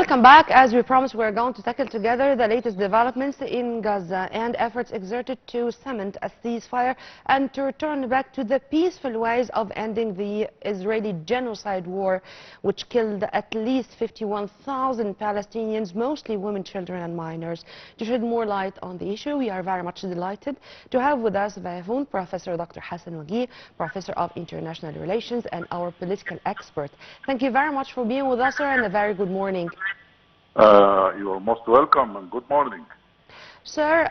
Welcome back. As we promised, we're going to tackle together the latest developments in Gaza and efforts exerted to cement a ceasefire and to return back to the peaceful ways of ending the Israeli genocide war, which killed at least 51,000 Palestinians, mostly women, children and minors. To shed more light on the issue, we are very much delighted to have with us via phone Professor Dr. Hassan Wageeh, Professor of International Relations and our political expert. Thank you very much for being with us, sir, and a very good morning. You are most welcome and good morning. Sir,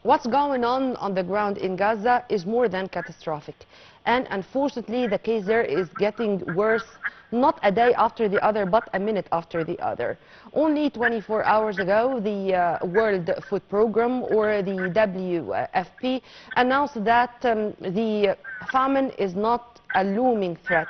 what's going on the ground in Gaza is more than catastrophic. And unfortunately, the case there is getting worse, not a day after the other, but a minute after the other. Only 24 hours ago, the World Food Program, or the WFP, announced that the famine is not a looming threat.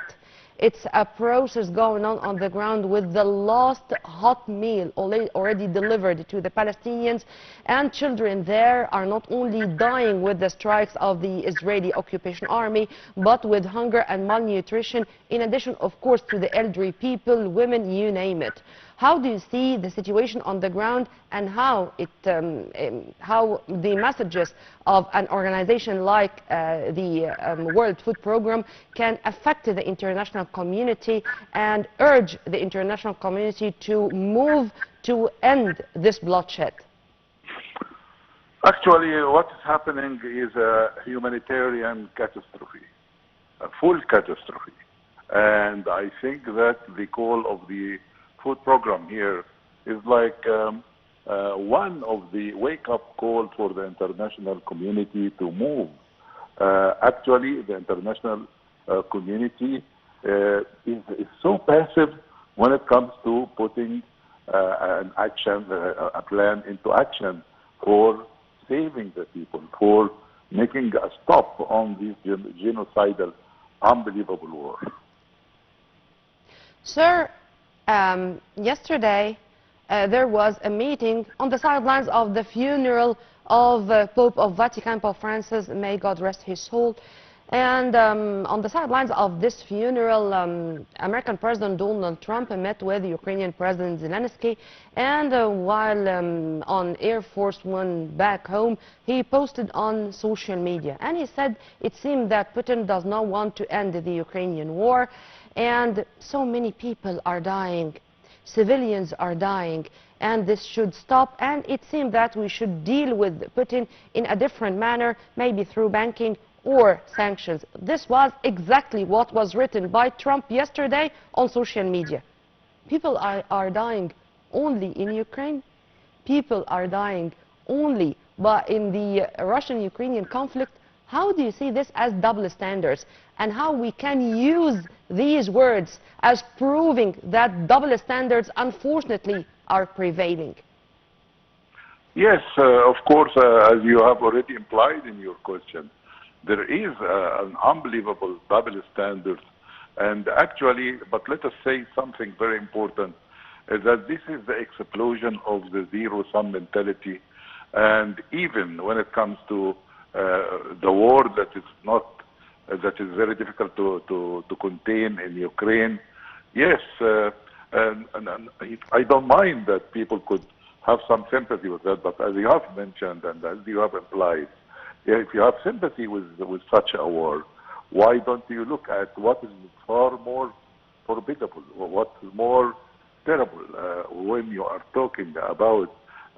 It's a process going on the ground, with the last hot meal already delivered to the Palestinians, and children there are not only dying with the strikes of the Israeli occupation army, but with hunger and malnutrition, in addition, of course, to the elderly people, women, you name it. How do you see the situation on the ground, and how the messages of an organization like the World Food Program can affect the international community and urge the international community to move to end this bloodshed? Actually, what is happening is a humanitarian catastrophe, a full catastrophe. And I think that the call of the food program here is like one of the wake-up calls for the international community to move. Actually, the international community is so passive when it comes to putting a plan into action for saving the people, for making a stop on this genocidal, unbelievable war. Sir, yesterday there was a meeting on the sidelines of the funeral of Pope of Vatican, Pope Francis, may God rest his soul. And on the sidelines of this funeral, American President Donald Trump met with Ukrainian President Zelensky, and while on Air Force One back home, he posted on social media, and he said it seemed that Putin does not want to end the Ukrainian war, and so many people are dying, civilians are dying, and this should stop, and it seemed that we should deal with Putin in a different manner, maybe through banking or sanctions. This was exactly what was written by Trump yesterday on social media. People are dying only in Ukraine. People are dying only in the Russian-Ukrainian conflict. How do you see this as double standards, and how we can use these words as proving that double standards, unfortunately, are prevailing? Yes, of course, as you have already implied in your question, there is an unbelievable double standard. And actually, but let us say something very important, is that this is the explosion of the zero-sum mentality. And even when it comes to the war that is very difficult to contain in Ukraine, yes, and I don't mind that people could have some sympathy with that, but as you have mentioned and as you have implied, if you have sympathy with such a war, why don't you look at what is far more formidable, what is more terrible when you are talking about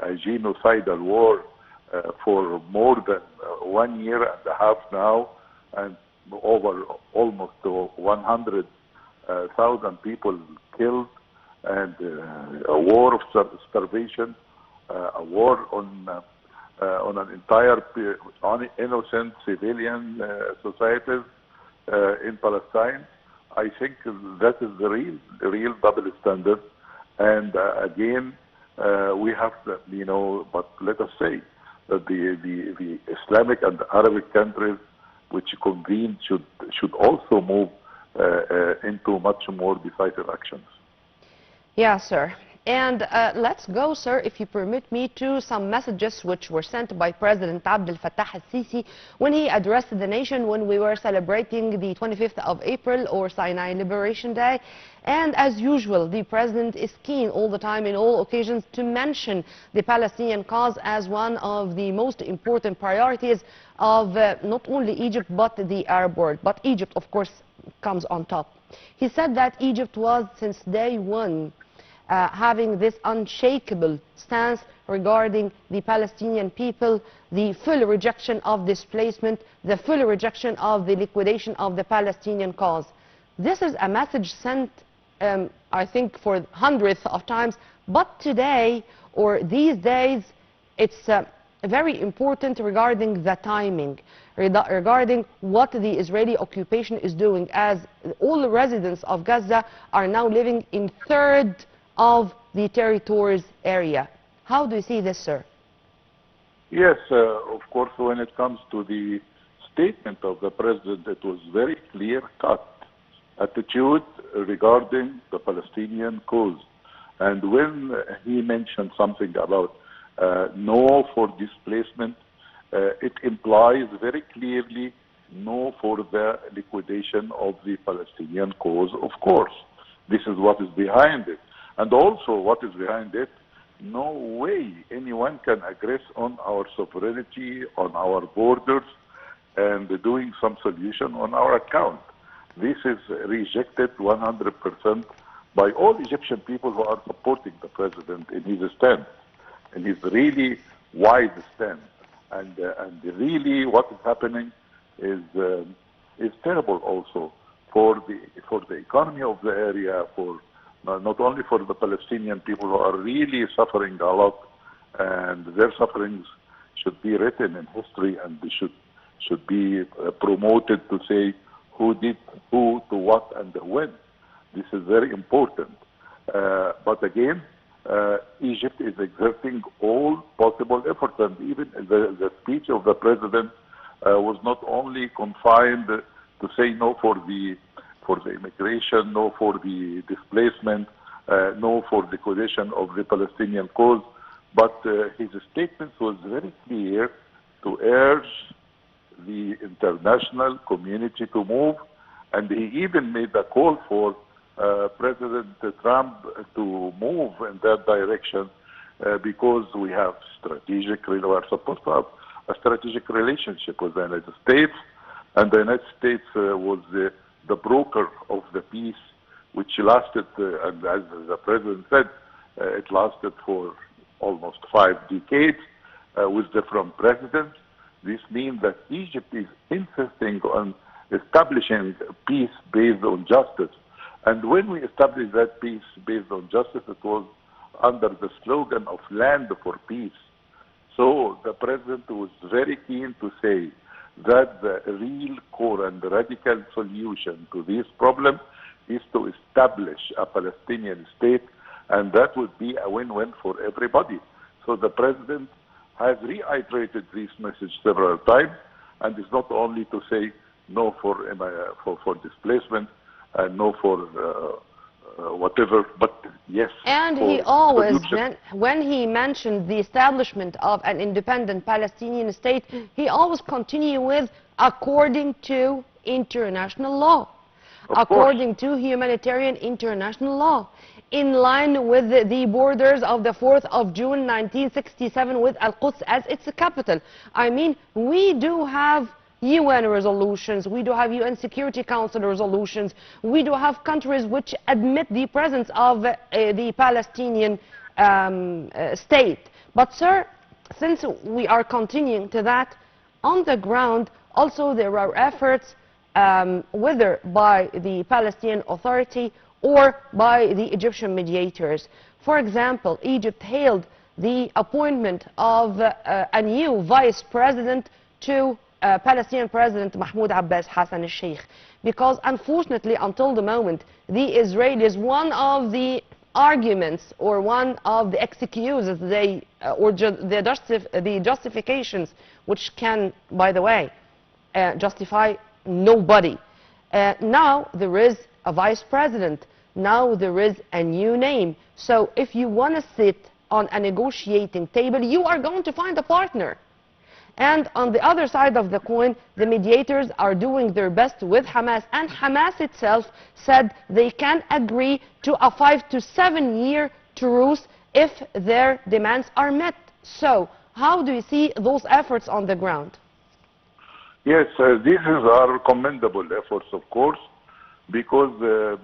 a genocidal war for more than 1 year and a half now, and over almost 100,000 people killed, and a war of starvation, a war on an entire innocent civilian societies in Palestine. I think that is the real double standard. And again, we have to, but let us say that the Islamic and Arabic countries which convened should also move into much more decisive actions. Yeah, sir. And let's go, sir, if you permit me, to some messages which were sent by President Abdel Fattah al-Sisi when he addressed the nation when we were celebrating the 25th of April, or Sinai Liberation Day. And as usual, the president is keen all the time, in all occasions, to mention the Palestinian cause as one of the most important priorities of not only Egypt but the Arab world. But Egypt, of course, comes on top. He said that Egypt was, since day one, having this unshakable stance regarding the Palestinian people, the full rejection of displacement, the full rejection of the liquidation of the Palestinian cause. This is a message sent, I think, for hundreds of times, but today, or these days, it's very important regarding the timing, regarding what the Israeli occupation is doing, as all the residents of Gaza are now living in third of the territories area. How do you see this, sir? Yes, of course, when it comes to the statement of the president, it was very clear-cut attitude regarding the Palestinian cause. And when he mentioned something about no for displacement, it implies very clearly no for the liquidation of the Palestinian cause, of course. This is what is behind it. And also what is behind it, no way anyone can aggress on our sovereignty, on our borders, and doing some solution on our account. This is rejected 100% by all Egyptian people who are supporting the president in his stand, in his really wide stand. And really what is happening is terrible also for the economy of the area, for not only for the Palestinian people who are really suffering a lot, and their sufferings should be written in history, and they should be promoted to say who did who to what and when. This is very important. But again, Egypt is exerting all possible efforts, and even the speech of the president was not only confined to say no for the immigration, no for the displacement, no for the liquidation of the Palestinian cause, but his statement was very clear to urge the international community to move, and he even made a call for President Trump to move in that direction because we are supposed to have a strategic relationship with the United States, and the United States was the broker of the peace, which lasted, and as the president said, it lasted for almost 5 decades with different presidents. This means that Egypt is insisting on establishing peace based on justice. And when we established that peace based on justice, it was under the slogan of land for peace. So the president was very keen to say that the real core and radical solution to this problem is to establish a Palestinian state, and that would be a win-win for everybody. So the president has reiterated this message several times, and it's not only to say no for displacement and no for whatever, but yes. And he always, when he mentioned the establishment of an independent Palestinian state, he always continued with according to international law, according to humanitarian international law, in line with the borders of the 4th of June 1967 with Al-Quds as its capital. I mean, we do have UN resolutions, we do have UN Security Council resolutions, we do have countries which admit the presence of the Palestinian state. But sir, since we are continuing to that, on the ground also there are efforts, whether by the Palestinian Authority or by the Egyptian mediators. For example, Egypt hailed the appointment of a new vice president to Palestinian President Mahmoud Abbas Hassan al-Sheikh, because unfortunately until the moment the Israelis, one of the arguments or one of the excuses the justifications, which can, by the way, justify nobody. Now there is a vice president. now there is a new name. So if you want to sit on a negotiating table, you are going to find a partner. And on the other side of the coin, the mediators are doing their best with Hamas, and Hamas itself said they can agree to a 5 to 7 year truce if their demands are met. So how do you see those efforts on the ground? Yes, these are commendable efforts, of course, because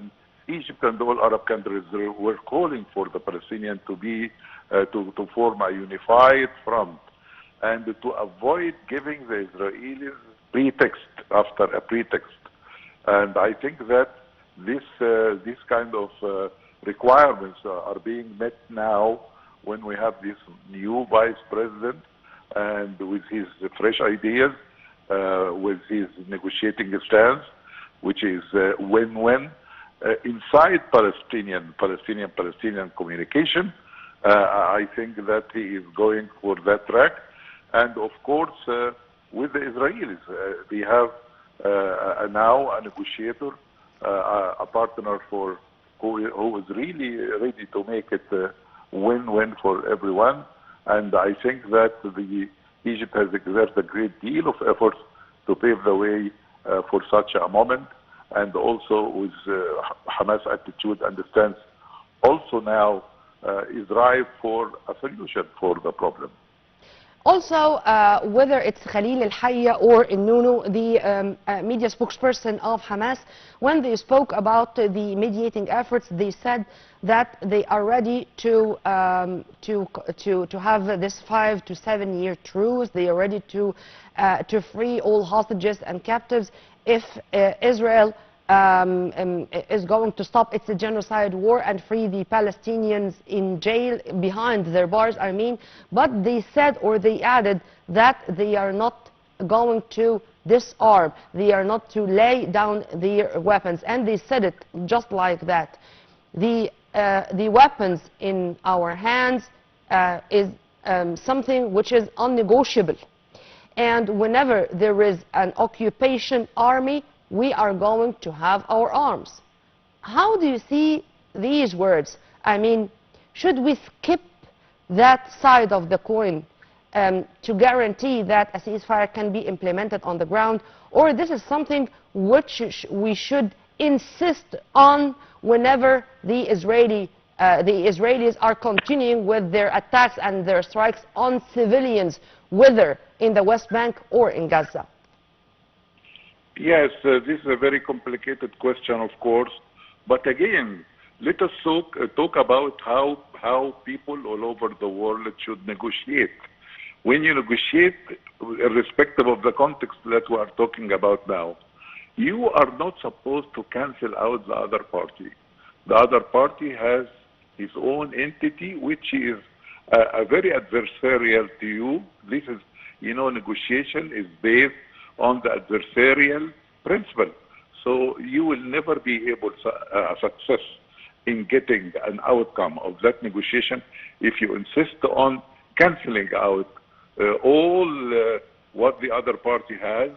Egypt and all Arab countries were calling for the Palestinians to be to form a unified front, and to avoid giving the Israelis pretext after a pretext. And I think that this kind of requirements are being met now when we have this new vice president and with his fresh ideas, with his negotiating stance, which is win-win inside Palestinian communication. I think that he is going for that track. And of course, with the Israelis, we have now a negotiator, a partner who is really ready to make it win-win for everyone. And I think that Egypt has exerted a great deal of efforts to pave the way for such a moment, and also with Hamas attitude and stance also now is ripe for a solution for the problem. Also, whether it's Khalil al-Hayya or Innunu, the media spokesperson of Hamas, when they spoke about the mediating efforts, they said that they are ready to have this 5 to 7 year truce. They are ready to free all hostages and captives if Israel is going to stop its genocide war and free the Palestinians in jail, behind their bars, I mean. But they said, or they added, that they are not going to disarm, they are not to lay down their weapons, and they said it just like that. The weapons in our hands is something which is unnegotiable, and whenever there is an occupation army, we are going to have our arms. How do you see these words? I mean, should we skip that side of the coin to guarantee that a ceasefire can be implemented on the ground, or this is something which we should insist on whenever the Israelis are continuing with their attacks and their strikes on civilians, whether in the West Bank or in Gaza? Yes, this is a very complicated question, of course. But again, let us talk about how people all over the world should negotiate. When you negotiate, irrespective of the context that we are talking about now, you are not supposed to cancel out the other party. The other party has his own entity, which is a very adversarial to you. This is, negotiation is based on the adversarial principle. So you will never be able to success in getting an outcome of that negotiation if you insist on canceling out all what the other party has.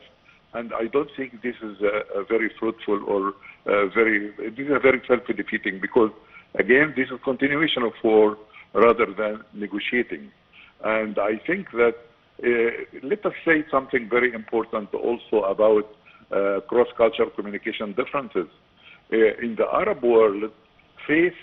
And I don't think this is a very fruitful or this is very self-defeating, because again, this is continuation of war rather than negotiating. And I think that let us say something very important also about cross-cultural communication differences. In the Arab world, face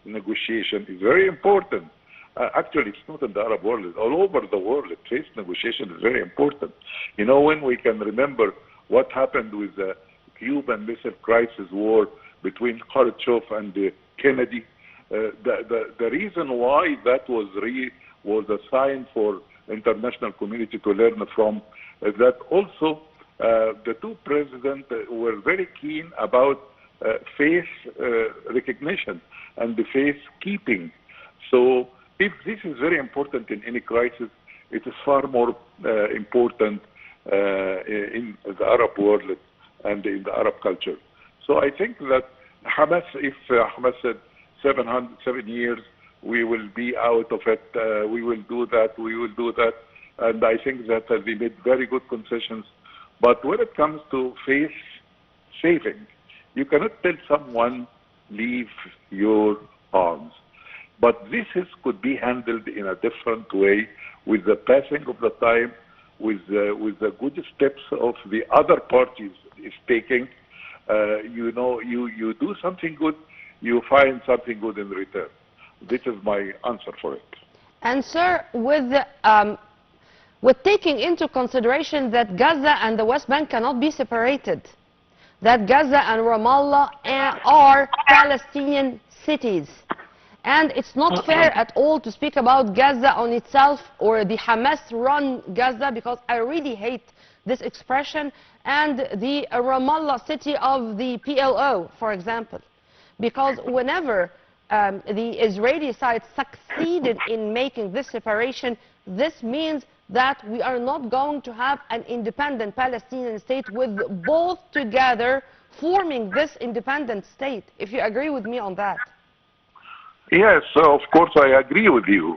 negotiation is very important. Actually, it's not in the Arab world. All over the world, face negotiation is very important. When we can remember what happened with the Cuban Missile Crisis war between Khrushchev and Kennedy, the reason why that was a sign for international community to learn from, that also the two presidents were very keen about face recognition and the face keeping. So if this is very important in any crisis, it is far more important in the Arab world and in the Arab culture. So I think that Hamas, if Hamas said 7 years, we will be out of it, we will do that, and I think that they made very good concessions. But when it comes to face saving, you cannot tell someone leave your arms. But could be handled in a different way with the passing of the time, with the good steps of the other parties is taking. You do something good, you find something good in return. This is my answer for it. And sir, with taking into consideration that Gaza and the West Bank cannot be separated, that Gaza and Ramallah are Palestinian cities, and it's not fair at all to speak about Gaza on itself or the Hamas-run Gaza, because I really hate this expression, and the Ramallah city of the PLO, for example, because whenever the Israeli side succeeded in making this separation, this means that we are not going to have an independent Palestinian state with both together forming this independent state, if you agree with me on that. Yes, of course I agree with you.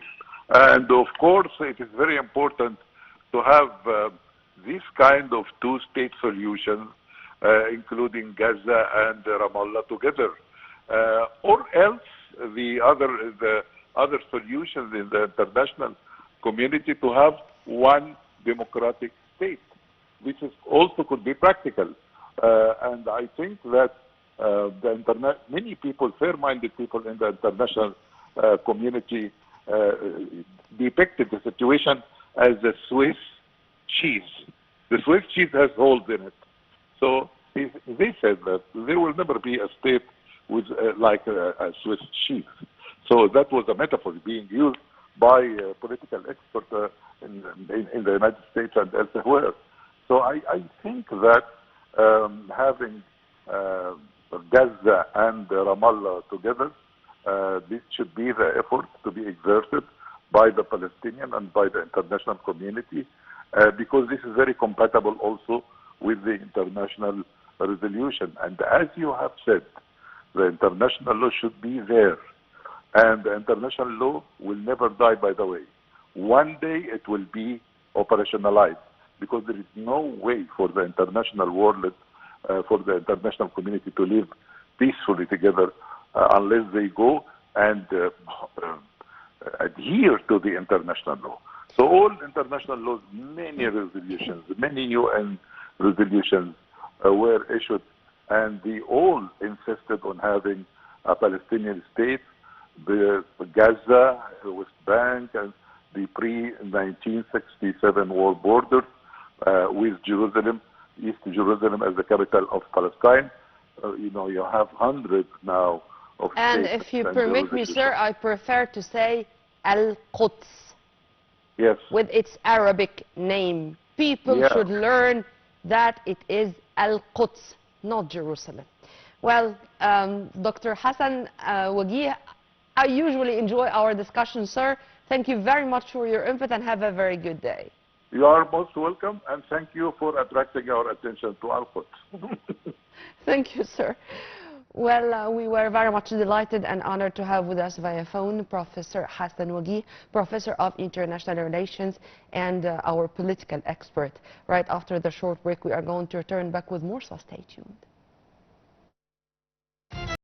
And of course it is very important to have this kind of two-state solution, including Gaza and Ramallah together. Or else the other solutions in the international community to have one democratic state, which also could be practical. And I think that many people, fair-minded people in the international community depicted the situation as the Swiss cheese. The Swiss cheese has holes in it. So they said that there will never be a state with like a Swiss cheese. So that was a metaphor being used by political experts in the United States and elsewhere. So I think that having Gaza and Ramallah together, this should be the effort to be exerted by the Palestinian and by the international community, because this is very compatible also with the international resolution. And as you have said, the international law should be there. And the international law will never die, by the way. One day it will be operationalized, because there is no way for the international world, for the international community to live peacefully together unless they go and adhere to the international law. So all international laws, many resolutions, many UN resolutions were issued, and they all insisted on having a Palestinian state, the Gaza, the West Bank, and the pre-1967 war borders with Jerusalem, East Jerusalem as the capital of Palestine. You have hundreds now of states. And if you permit me, sir, I prefer to say Al-Quds. Yes. With its Arabic name. People should learn that it is Al-Quds, not Jerusalem. Well, Dr. Hassan Wageeh, I usually enjoy our discussion, sir. Thank you very much for your input and have a very good day. You are most welcome, and thank you for attracting our attention to Al-Quds. Thank you, sir. Well, we were very much delighted and honored to have with us via phone Professor Hassan Wageeh, Professor of International Relations and our political expert. Right after the short break, we are going to return back with more, so stay tuned.